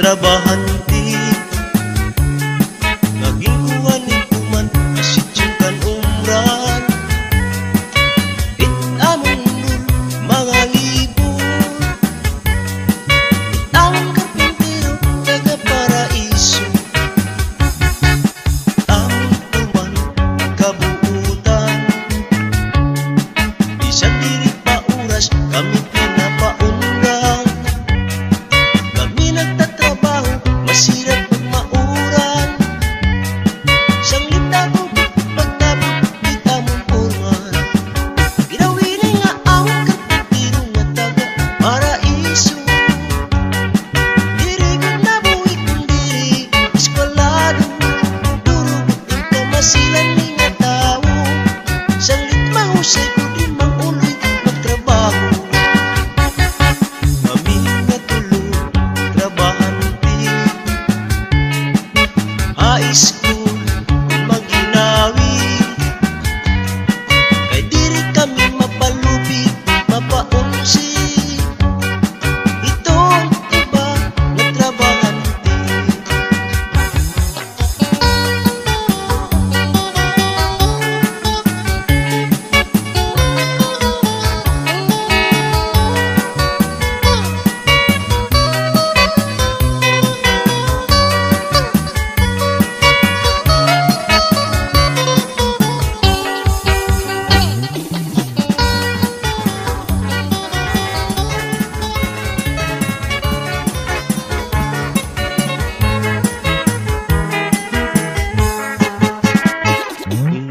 trabahante. Naging kuwan ni kuman kasitsyon kan umran. It amon nun mga libon. It amon karpintero taga paraiso. Amon kuman kabuutan. Isang diri pa oras kami pinapaundan. Kami nagtatrabaho, masirap magmauran. Siyang litabog, pagtabog, di tamong porman. Ginawin nga awang karpintero nga taga paraiso. Diri kong nabuhi kong diri, eskwalado. Durubot din ka masilan ni nga tao. Siyang litmahusay ko di manguloy magtrabaho. Kami nga tulo, trabahante. High school, kung maginawi. Kay diri kami mapalubi, mapaunsi. Ito ang iba na trabahante.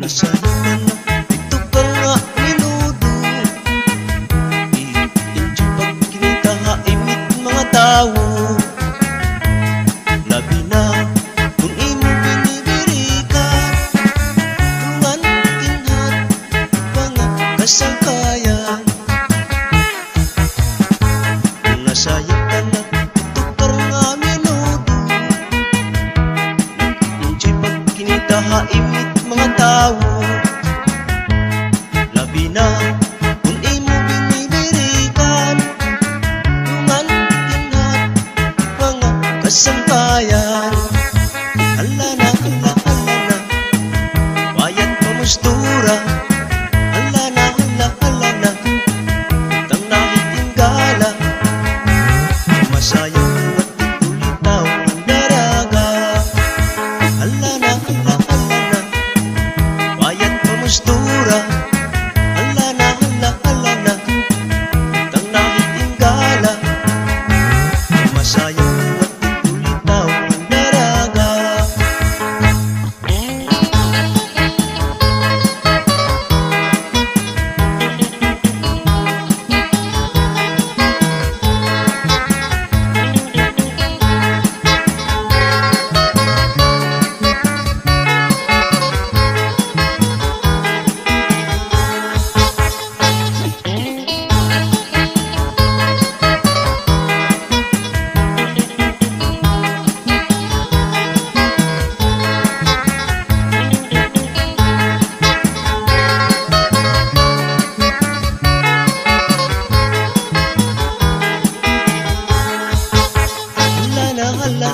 Nasa'yo ka na, ito ka nga minudo. I-enjoy pag kinita haimit mga tao. Labi na kung imo binibirikan. Ruman kinhat mga kasangkayan. Nasa'yo ka na, ito ka nga minudo. I-enjoy pag kinita haimit mga tao. Labi na kung imo binibirikan. Ruman kinhat mga kasangkayan. Hala na, bayad pamustura. Hala na, utang na hitinggala. Masayang at itulitaw ang daraga. Hala na, bayad pamustura. Hala na, utang na hitinggala. Masayang at itulitaw ang daraga. Hala na,